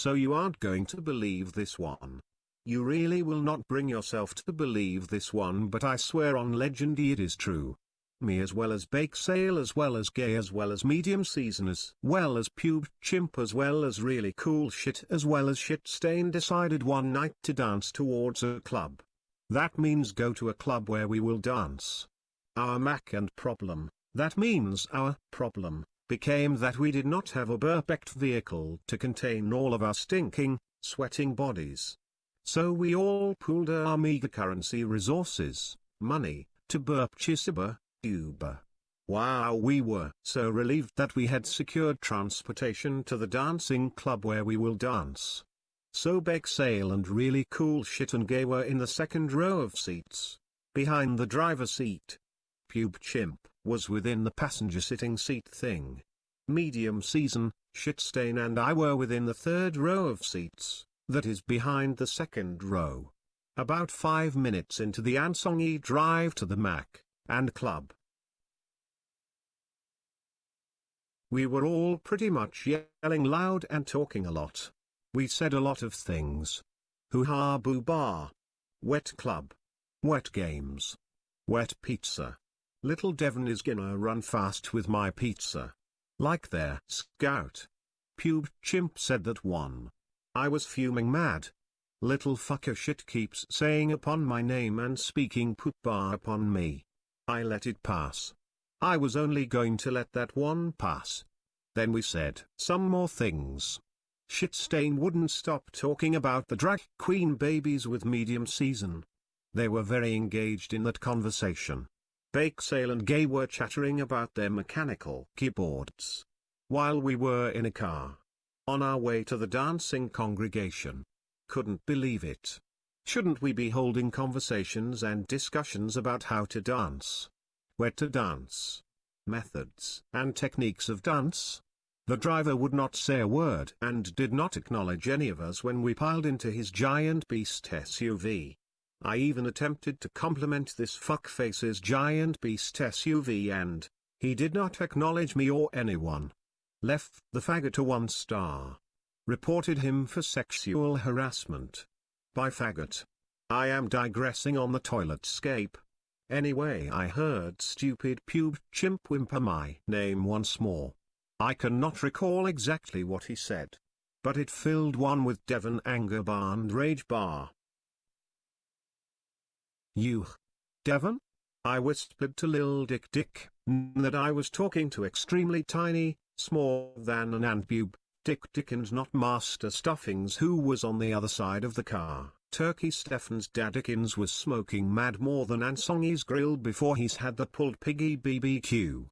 So you aren't going to believe this one. You really will not bring yourself to believe this one, but I swear on legendy it is true. Me as well as Bake Sale as well as Gay as well as Medium Season as well as Pube Chimp as well as Really Cool Shit as well as Shit Stain decided one night to dance towards a club. That means go to a club where we will dance. Our Mac and problem, that means our problem, became that we did not have a perfect vehicle to contain all of our stinking, sweating bodies. So we all pooled our meager currency resources, money, to purchase Uber. Wow, we were so relieved that we had secured transportation to the dancing club where we will dance. So Bake Sale and Really Cool Shit and Gay were in the second row of seats, behind the driver's seat. Pube Chimp was within the passenger sitting seat thing. Medium Season, Shit Stain and I were within the third row of seats, that is behind the second row. About 5 minutes into the Ansongi drive to the Mac and club, we were all pretty much yelling loud and talking a lot. We said a lot of things. Hoo-ha boo bar. Wet club. Wet games. Wet pizza. Little Devon is gonna run fast with my pizza. Like their scout. Pube Chimp said that one. I was fuming mad. Little fucker shit keeps saying upon my name and speaking poop bar upon me. I let it pass. I was only going to let that one pass. Then we said some more things. Shit Stain wouldn't stop talking about the drag queen babies with Medium Season. They were very engaged in that conversation. Bake Sale and Gay were chattering about their mechanical keyboards. While we were in a car, on our way to the dancing congregation. Couldn't believe it. Shouldn't we be holding conversations and discussions about how to dance? Where to dance? Methods and techniques of dance? The driver would not say a word and did not acknowledge any of us when we piled into his giant beast SUV. I even attempted to compliment this fuckface's giant beast SUV and he did not acknowledge me or anyone. Left the faggot a 1 star. Reported him for sexual harassment. By faggot. I am digressing on the toiletscape. Anyway, I heard stupid Pube Chimp whimper my name once more. I cannot recall exactly what he said. But it filled one with Devon anger bar and rage bar. You, Devon? I whispered to Lil Dick that I was talking to extremely tiny, small than an ant Pube Dick and not Master Stuffings who was on the other side of the car. Turkey Stefan's Daddikins was smoking mad more than Ansongi's grill before he's had the pulled piggy BBQ.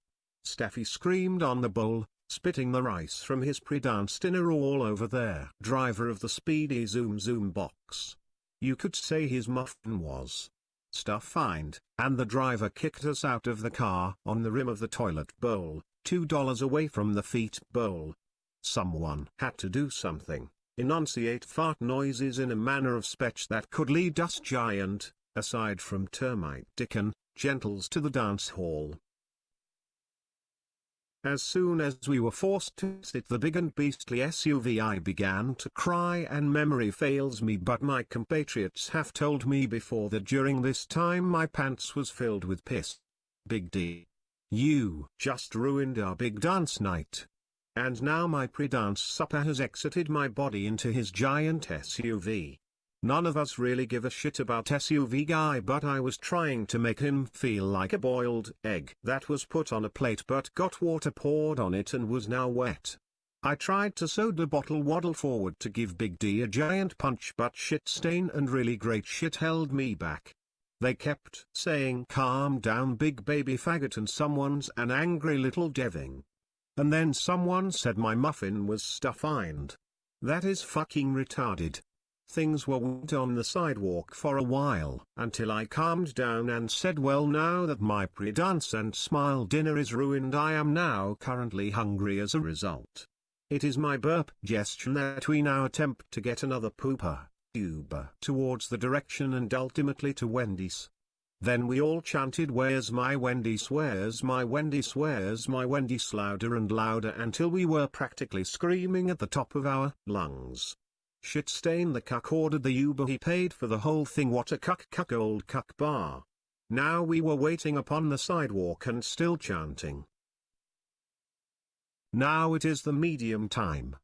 Staffy screamed on the bowl, spitting the rice from his pre-dance dinner all over their driver of the speedy zoom box. You could say his muffin was stuff-find, and the driver kicked us out of the car on the rim of the toilet bowl, $2 away from the feet bowl. Someone had to do something. Enunciate fart noises in a manner of speech that could lead us giant, aside from termite Dickon, gentles to the dance hall. As soon as we were forced to sit the big and beastly SUV I began to cry and memory fails me, but my compatriots have told me before that during this time my pants was filled with piss. Big D. You just ruined our big dance night. And now my pre-dance supper has exited my body into his giant SUV. None of us really give a shit about SUV guy, but I was trying to make him feel like a boiled egg that was put on a plate but got water poured on it and was now wet. I tried to soda bottle waddle forward to give Big D a giant punch, but Shit Stain and Really Great Shit held me back. They kept saying calm down big baby faggot and someone's an angry little deving. And then someone said my muffin was stuff-find. That is fucking retarded. Things were wet on the sidewalk for a while, until I calmed down and said, well, now that my pre-dance and smile dinner is ruined, I am now currently hungry as a result. It is my burp gesture that we now attempt to get another pooper, Uber, towards the direction and ultimately to Wendy's. Then we all chanted "Where's my Wendy's, where's my Wendy's, where's my Wendy's" louder and louder until we were practically screaming at the top of our lungs. Shitstain the cuck ordered the Uber. He paid for the whole thing. What a cuck old cuck bar. Now we were waiting upon the sidewalk and still chanting. Now it is the medium time.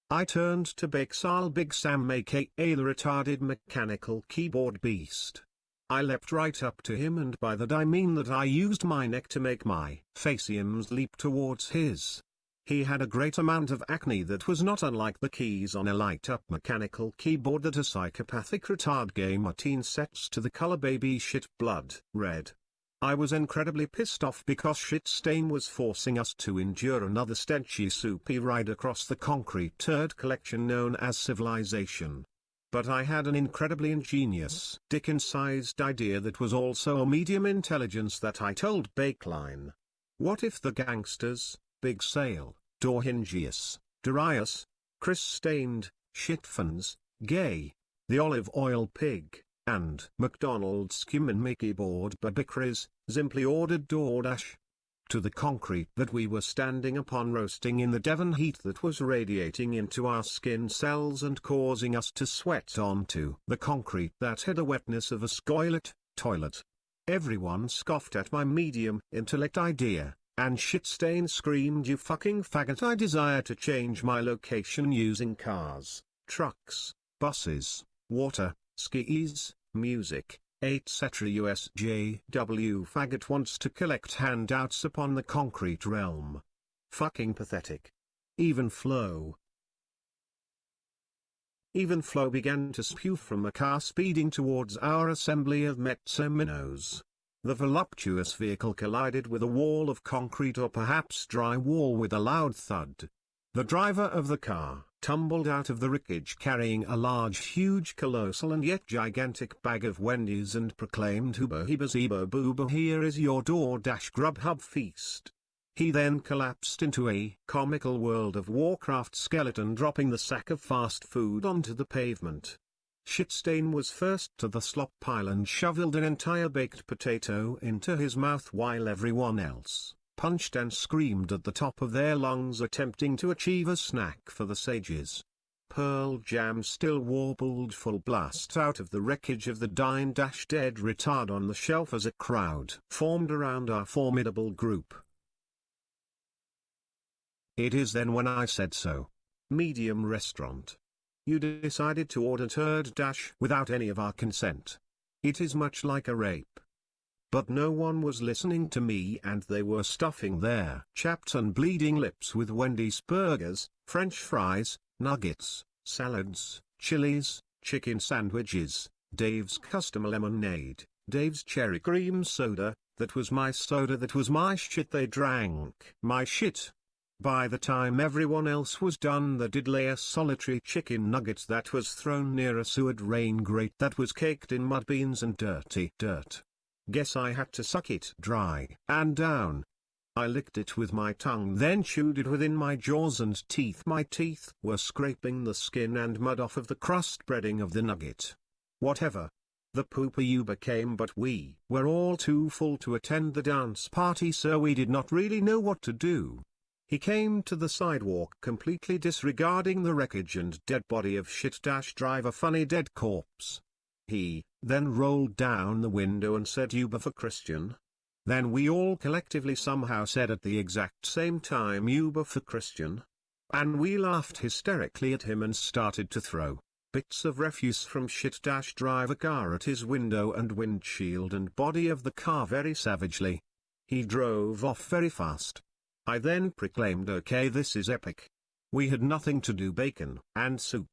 I turned to Big Sam aka the retarded mechanical keyboard beast. I leapt right up to him, and by that I mean that I used my neck to make my faciums leap towards his. He had a great amount of acne that was not unlike the keys on a light-up mechanical keyboard that a psychopathic retard gamer teen sets to the color baby shit blood red. I was incredibly pissed off because Shitstain was forcing us to endure another stenchy soupy ride across the concrete turd collection known as civilization. But I had an incredibly ingenious Dickens-sized idea that was also a medium intelligence that I told Bakeline. What if the gangsters, Big Sale, Dorhingius, Darius, Chris Stained, Shitfans, Gay, the Olive Oil Pig, and McDonald's Skim and Mickey Board Babikris, simply ordered DoorDash to the concrete that we were standing upon, roasting in the Devon heat that was radiating into our skin cells and causing us to sweat onto the concrete that had the wetness of a scoilet toilet. Everyone scoffed at my medium intellect idea, and Shitstain screamed, "You fucking faggot, I desire to change my location using cars, trucks, buses, water, skis, music, etc. USJW faggot wants to collect handouts upon the concrete realm. Fucking pathetic." Even Flo began to spew from a car speeding towards our assembly of mezzo minnows. The voluptuous vehicle collided with a wall of concrete or perhaps drywall with a loud thud. The driver of the car tumbled out of the wreckage carrying a huge, colossal and yet gigantic bag of Wendy's and proclaimed, "Hooba heba zeba booba, here is your DoorDash Grubhub feast." He then collapsed into a comical World of Warcraft skeleton, dropping the sack of fast food onto the pavement. Shitstain was first to the slop pile and shoveled an entire baked potato into his mouth while everyone else punched and screamed at the top of their lungs attempting to achieve a snack for the sages. Pearl Jam still warbled full blast out of the wreckage of the Dine-Dead retard on the shelf as a crowd formed around our formidable group. It is then when I said so. Medium restaurant. You decided to order DoorDash without any of our consent. It is much like a rape. But no one was listening to me, and they were stuffing their chapped and bleeding lips with Wendy's burgers, French fries, nuggets, salads, chilies, chicken sandwiches, Dave's custom lemonade, Dave's cherry cream soda. That was my soda, that was my shit. They drank my shit. By the time everyone else was done, they did lay a solitary chicken nugget that was thrown near a sewer drain grate that was caked in mud beans and dirty dirt. Guess I had to suck it dry and down. I licked it with my tongue, then chewed it within my jaws and teeth. My teeth were scraping the skin and mud off of the crust breading of the nugget. Whatever. The pooper Uber came, but we were all too full to attend the dance party, so we did not really know what to do. He came to the sidewalk completely disregarding the wreckage and dead body of Shit-Driver Funny Dead Corpse. He then rolled down the window and said, "Uber for Christian." Then we all collectively somehow said at the exact same time, "Uber for Christian." And we laughed hysterically at him and started to throw bits of refuse from Shit-Driver car at his window and windshield and body of the car very savagely. He drove off very fast. I then proclaimed, "Okay, this is epic. We had nothing to do, bacon and soup."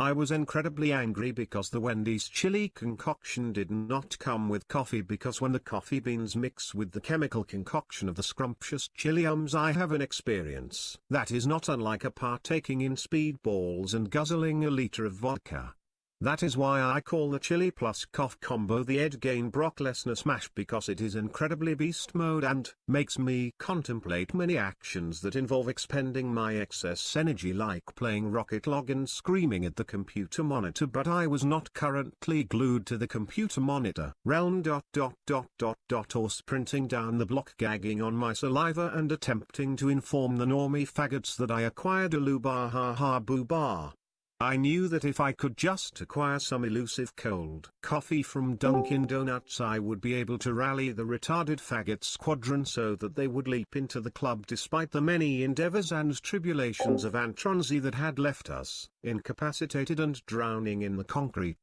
I was incredibly angry because the Wendy's chili concoction did not come with coffee, because when the coffee beans mix with the chemical concoction of the scrumptious chiliums, I have an experience that is not unlike a partaking in speedballs and guzzling a liter of vodka. That is why I call the chili plus cough combo the Ed Gain Brock Lesnar Smash, because it is incredibly beast mode and makes me contemplate many actions that involve expending my excess energy, like playing Rocket Log and screaming at the computer monitor, but I was not currently glued to the computer monitor. Realm ... or sprinting down the block, gagging on my saliva and attempting to inform the normie faggots that I acquired a lubar, ha ha boo bar. I knew that if I could just acquire some elusive cold coffee from Dunkin' Donuts, I would be able to rally the retarded faggot squadron so that they would leap into the club despite the many endeavors and tribulations of Antronzi that had left us incapacitated and drowning in the concrete.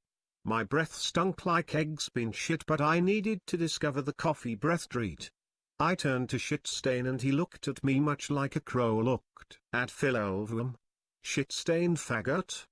My breath stunk like eggs been shit, but I needed to discover the coffee breath treat. I turned to Shitstain and he looked at me much like a crow looked at Phil Elverum. Shit-stained faggot?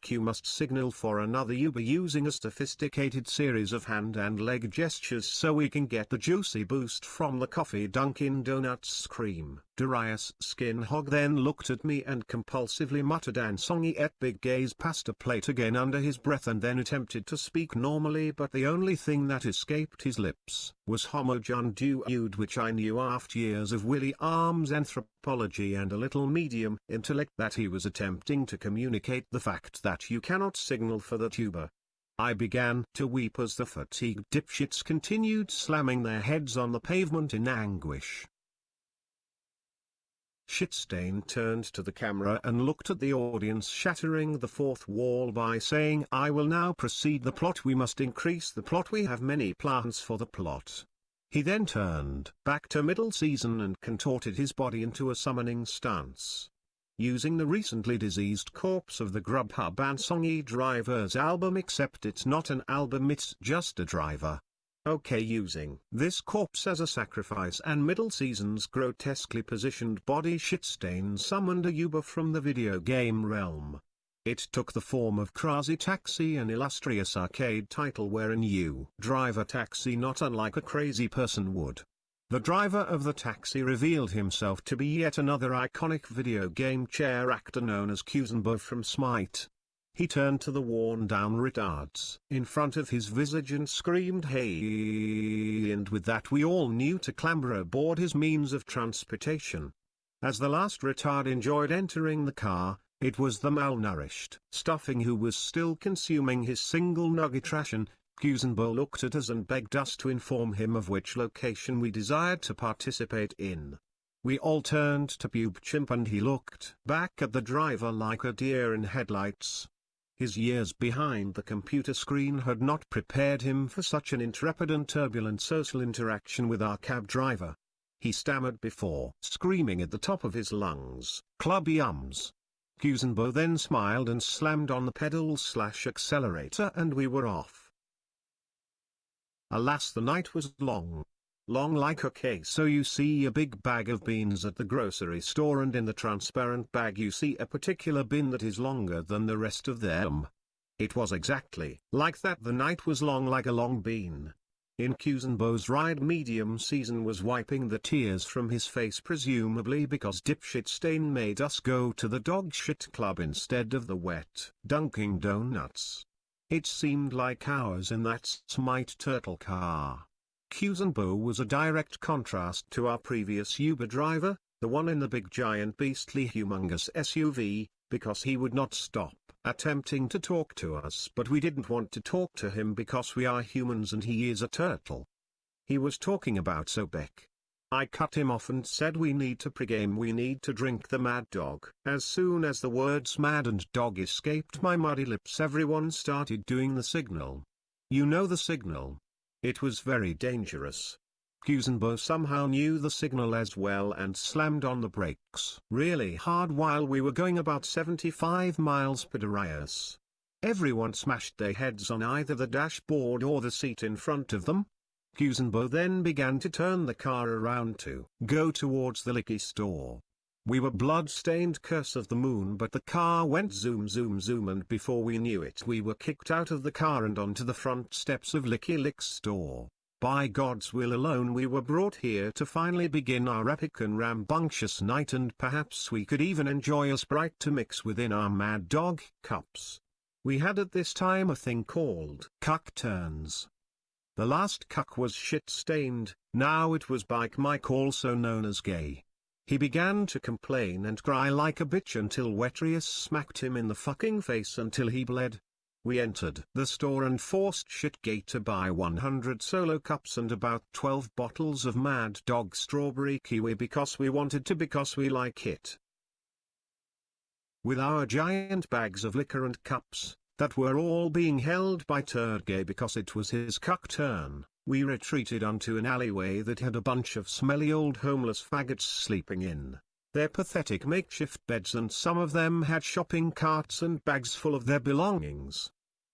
You must signal for another Uber using a sophisticated series of hand and leg gestures so we can get the juicy boost from the coffee. Dunkin' Donuts scream. Darius Skin Hog then looked at me and compulsively muttered Ansongi et big gaze past a plate again under his breath, and then attempted to speak normally, but the only thing that escaped his lips was Homogen Dude, which I knew after years of Willy Arms anthropology and a little medium intellect that he was attempting to communicate the fact that you cannot signal for the tuber. I began to weep as the fatigued dipshits continued slamming their heads on the pavement in anguish. Shitstain turned to the camera and looked at the audience, shattering the fourth wall by saying, "I will now proceed the plot. We must increase the plot. We have many plans for the plot." He then turned back to middle season and contorted his body into a summoning stance. Using the recently diseased corpse of the Grubhub Ansongi driver's album, except it's not an album, it's just a driver. Okay, using this corpse as a sacrifice and middle season's grotesquely positioned body, Shitstain summoned a Uber from the video game realm. It took the form of Crazy Taxi, an illustrious arcade title wherein you drive a taxi not unlike a crazy person would. The driver of the taxi revealed himself to be yet another iconic video game chair actor known as Kuzenbo from Smite. He turned to the worn-down retards in front of his visage and screamed, "Hey!" and with that we all knew to clamber aboard his means of transportation. As the last retard enjoyed entering the car, it was the malnourished stuffing who was still consuming his single nugget ration. Kuzenbo looked at us and begged us to inform him of which location we desired to participate in. We all turned to Pube Chimp and he looked back at the driver like a deer in headlights. His years behind the computer screen had not prepared him for such an intrepid and turbulent social interaction with our cab driver. He stammered before screaming at the top of his lungs, "Club yums." Kuzenbo then smiled and slammed on the pedal/accelerator and we were off. Alas, the night was long. Long like okay, so you see a big bag of beans at the grocery store, and in the transparent bag you see a particular bin that is longer than the rest of them. It was exactly like that. The night was long like a long bean. In Kuzenbo's ride, medium season was wiping the tears from his face, presumably because dipshit Stain made us go to the dog shit club instead of the wet Dunkin' Donuts. It seemed like hours in that Smite turtle car. Kuzenbo was a direct contrast to our previous Uber driver, the one in the big giant beastly humongous SUV, because he would not stop attempting to talk to us, but we didn't want to talk to him because we are humans and he is a turtle. He was talking about Sobek. I cut him off and said we need to pregame, we need to drink the Mad Dog. As soon as the words mad and dog escaped my muddy lips, everyone started doing the signal. You know the signal. It was very dangerous. Kuzenbo somehow knew the signal as well and slammed on the brakes really hard while we were going about 75 miles per hour. Everyone smashed their heads on either the dashboard or the seat in front of them. Kuzenbo then began to turn the car around to go towards the liquor store. We were blood-stained curse of the moon, but the car went zoom zoom zoom and before we knew it we were kicked out of the car and onto the front steps of Licky Lick store. By God's will alone we were brought here to finally begin our epic and rambunctious night, and perhaps we could even enjoy a Sprite to mix within our Mad Dog cups. We had at this time a thing called cuck turns. The last cuck was shit-stained, now it was Bike Mike, also known as Gay. He began to complain and cry like a bitch until Wetrius smacked him in the fucking face until he bled. We entered the store and forced Shitgay to buy 100 solo cups and about 12 bottles of Mad Dog Strawberry Kiwi because we like it. With our giant bags of liquor and cups, that were all being held by Turgay because it was his cuck turn, we retreated onto an alleyway that had a bunch of smelly old homeless faggots sleeping in their pathetic makeshift beds, and some of them had shopping carts and bags full of their belongings.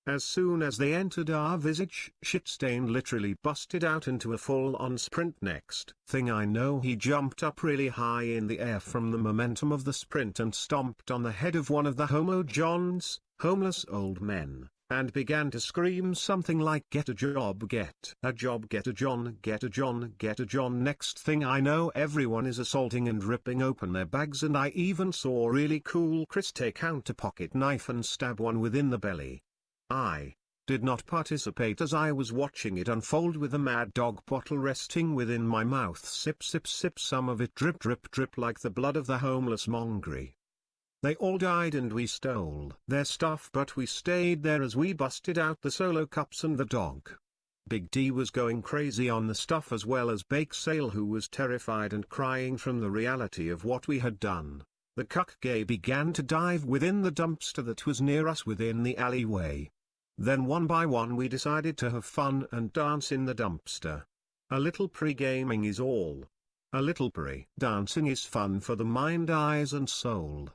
As soon as they entered our visage, Shitstain literally busted out into a full-on sprint. Next thing I know, he jumped up really high in the air from the momentum of the sprint and stomped on the head of one of the Homo Johns, homeless old men, and began to scream something like, "Get a job, get a job, get a John, get a John, get a John." Next thing I know, everyone is assaulting and ripping open their bags, and I even saw really cool Chris take out a pocket knife and stab one within the belly. I did not participate as I was watching it unfold with the Mad Dog bottle resting within my mouth. Sip sip sip, some of it drip drip drip like the blood of the homeless mongrel. They all died and we stole their stuff, but we stayed there as we busted out the solo cups and the dog. Big D was going crazy on the stuff, as well as Bake Sale, who was terrified and crying from the reality of what we had done. The cuck Gay began to dive within the dumpster that was near us within the alleyway. Then one by one we decided to have fun and dance in the dumpster. A little pre-gaming is all. A little pre-dancing is fun for the mind, eyes and soul.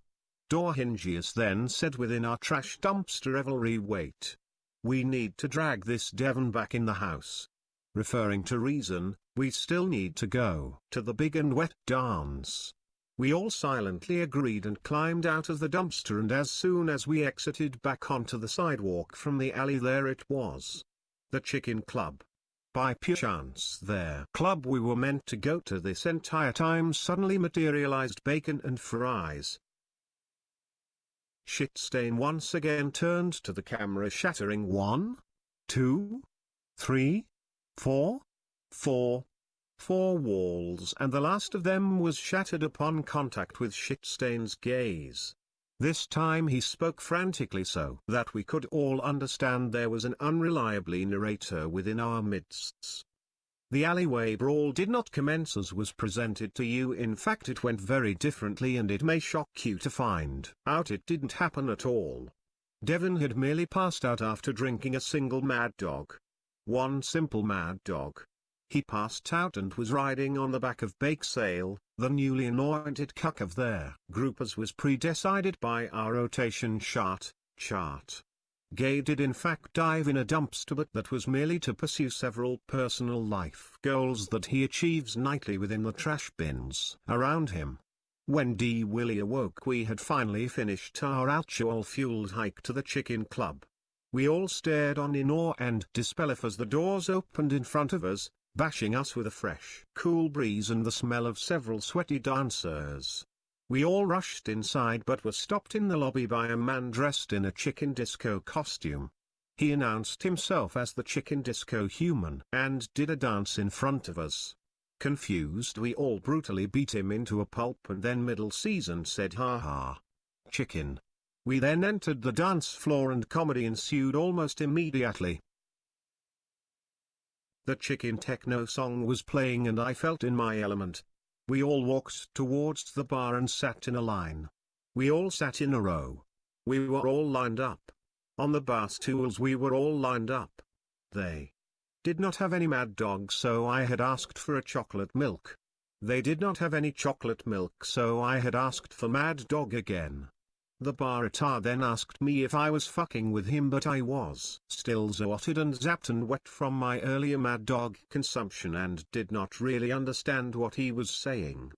Dorhingius then said within our trash dumpster revelry, "Wait. We need to drag this Devon back in the house." Referring to reason, we still need to go to the big and wet dance. We all silently agreed and climbed out of the dumpster, and as soon as we exited back onto the sidewalk from the alley, there it was. The Chicken Club. By pure chance, their club we were meant to go to this entire time suddenly materialized bacon and fries. Shitstain once again turned to the camera, shattering 1, 2, 3, 4 walls, and the last of them was shattered upon contact with Shitstain's gaze. This time he spoke frantically so that we could all understand there was an unreliably narrator within our midst. The alleyway brawl did not commence as was presented to you. In fact, it went very differently, and it may shock you to find out it didn't happen at all. Devon had merely passed out after drinking a single Mad Dog. One simple Mad Dog. He passed out and was riding on the back of Bake Sale, the newly anointed cuck of their group, as was pre-decided by our rotation chart. Gay did in fact dive in a dumpster, but that was merely to pursue several personal life goals that he achieves nightly within the trash bins around him. When D. Willie awoke, we had finally finished our alcohol-fueled hike to the Chicken Club. We all stared on in awe and disbelief as the doors opened in front of us, bashing us with a fresh, cool breeze and the smell of several sweaty dancers. We all rushed inside but were stopped in the lobby by a man dressed in a chicken disco costume. He announced himself as the Chicken Disco Human and did a dance in front of us. Confused, we all brutally beat him into a pulp, and then Middle Season said, "Ha ha. Chicken." We then entered the dance floor and comedy ensued almost immediately. The Chicken Techno song was playing and I felt in my element. We all walked towards the bar and sat in a line. We all sat in a row. We were all lined up. On the bar stools we were all lined up. They did not have any Mad Dog, so I had asked for a chocolate milk. They did not have any chocolate milk, so I had asked for Mad Dog again. The bar-attard then asked me if I was fucking with him, but I was still zoated and zapped and wet from my earlier Mad Dog consumption and did not really understand what he was saying.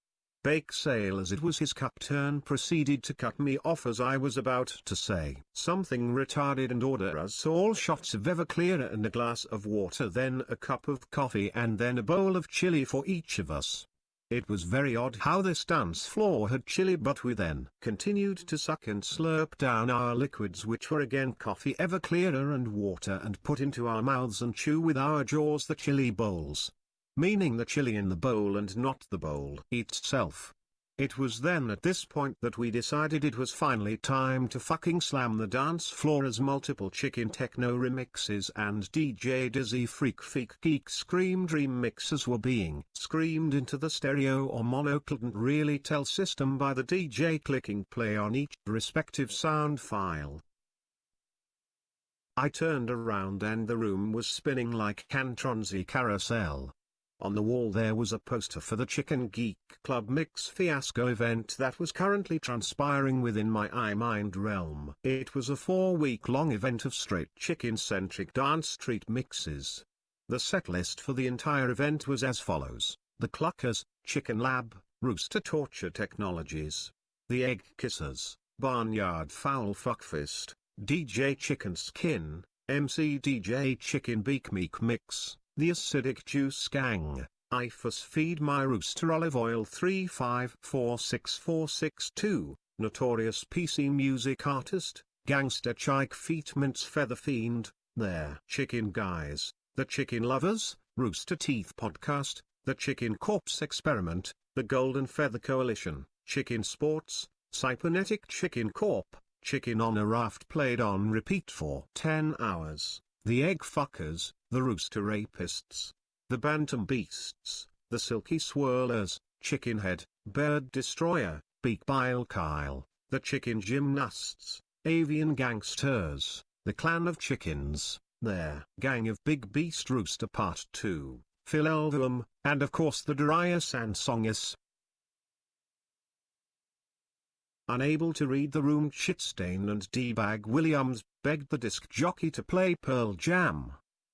Bake Sale, as it was his cup turn, proceeded to cut me off as I was about to say something retarded and order us all shots of Everclear and a glass of water, then a cup of coffee, and then a bowl of chili for each of us. It was very odd how this dance floor had chili, but we then continued to suck and slurp down our liquids, which were again coffee, Everclear and water, and put into our mouths and chew with our jaws the chili bowls. Meaning the chili in the bowl and not the bowl itself. It was then at this point that we decided it was finally time to fucking slam the dance floor, as multiple chicken techno remixes and DJ Dizzy Freak Geek Scream Dream mixes were being screamed into the stereo or mono couldn't really tell system by the DJ clicking play on each respective sound file. I turned around and the room was spinning like Cantronzi carousel. On the wall there was a poster for the Chicken Geek Club Mix Fiasco event that was currently transpiring within my iMind realm. It was a 4-week-long event of straight chicken-centric dance street mixes. The setlist for the entire event was as follows: The Cluckers, Chicken Lab, Rooster Torture Technologies, The Egg Kissers, Barnyard Fowl Fuckfist, DJ Chicken Skin, MC DJ Chicken Beak Meek Mix, The Acidic Juice Gang, IFUS Feed My Rooster Olive Oil 3546462, Notorious PC Music Artist, Gangster Chike Feet Mince Feather Fiend, Their Chicken Guys, The Chicken Lovers, Rooster Teeth Podcast, The Chicken Corpse Experiment, The Golden Feather Coalition, Chicken Sports, Cybernetic Chicken Corp, Chicken on a Raft played on repeat for 10 hours, The Egg Fuckers, The Rooster Rapists, The Bantam Beasts, The Silky Swirlers, Chicken Head, Bird Destroyer, Beak Bile Kyle, The Chicken Gymnasts, Avian Gangsters, The Clan of Chickens, Their Gang of Big Beast Rooster Part 2, Phil Elverum, and of course the Darius and Songus. Unable to read the room, Shitstain and D-Bag Williams begged the disc jockey to play Pearl Jam.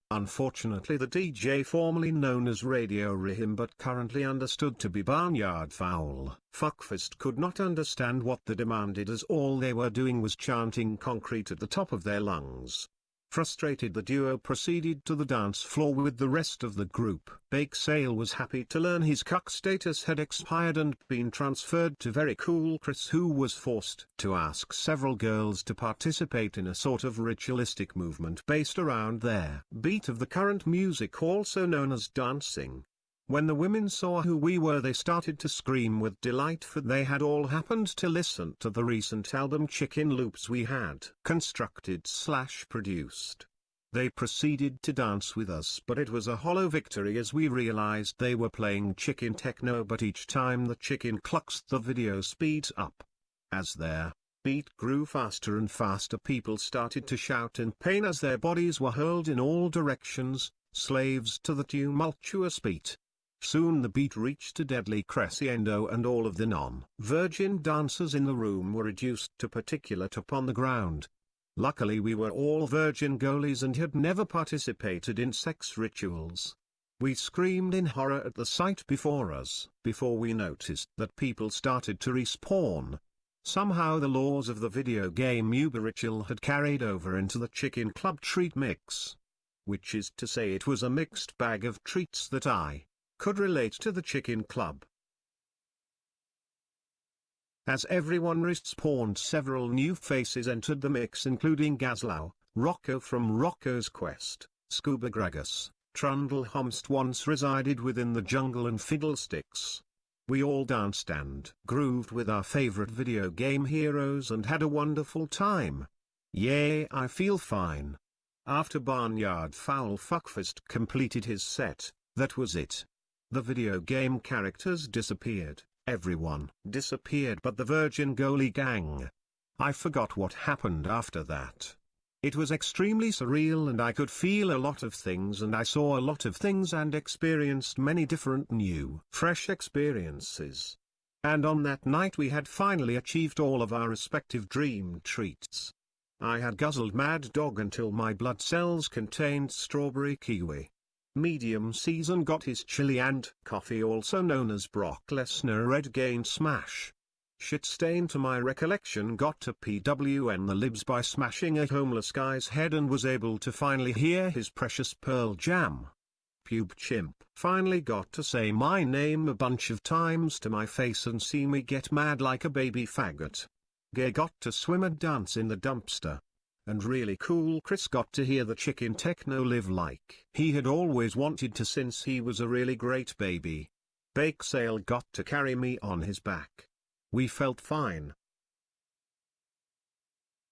Unfortunately, the DJ formerly known as Radio Rahim but currently understood to be Barnyard Fowl Fuckfist could not understand what they demanded, as all they were doing was chanting concrete at the top of their lungs. Frustrated, the duo proceeded to the dance floor with the rest of the group. Bake Sale was happy to learn his cuck status had expired and been transferred to Very Cool Chris, who was forced to ask several girls to participate in a sort of ritualistic movement based around their beat of the current music, also known as dancing. When the women saw who we were, they started to scream with delight, for they had all happened to listen to the recent album Chicken Loops we had constructed/produced. They proceeded to dance with us, but it was a hollow victory as we realized they were playing chicken techno, but each time the chicken clucks the video speeds up. As their beat grew faster and faster, people started to shout in pain as their bodies were hurled in all directions, slaves to the tumultuous beat. Soon the beat reached a deadly crescendo and all of the non-virgin dancers in the room were reduced to particulate upon the ground. Luckily we were all virgin goalies and had never participated in sex rituals. We screamed in horror at the sight before us, before we noticed that people started to respawn. Somehow the laws of the video game Uber ritual had carried over into the Chicken Club treat mix. Which is to say, it was a mixed bag of treats that I could relate to the Chicken Club. As everyone respawned, several new faces entered the mix, including Gazlow, Rocco from Rocco's Quest, Scuba Gregus, Trundle Homst once resided within the jungle, and Fiddlesticks. We all danced and grooved with our favorite video game heroes and had a wonderful time. Yay, I feel fine. After Barnyard Fowl Fuckfist completed his set, that was it. The video game characters disappeared, everyone disappeared but the Virgin Goalie Gang. I forgot what happened after that. It was extremely surreal and I could feel a lot of things and I saw a lot of things and experienced many different new, fresh experiences. And on that night we had finally achieved all of our respective dream treats. I had guzzled Mad Dog until my blood cells contained strawberry kiwi. Medium Season got his chili and coffee, also known as Brock Lesnar Red Gain Smash. Shitstain, to my recollection, got to PWN the libs by smashing a homeless guy's head and was able to finally hear his precious Pearl Jam. Cube Chimp finally got to say my name a bunch of times to my face and see me get mad like a baby faggot. Gay got to swim and dance in the dumpster. And really cool Chris got to hear the chicken techno live like he had always wanted to since he was a really great baby. Bake Sale got to carry me on his back. We felt fine.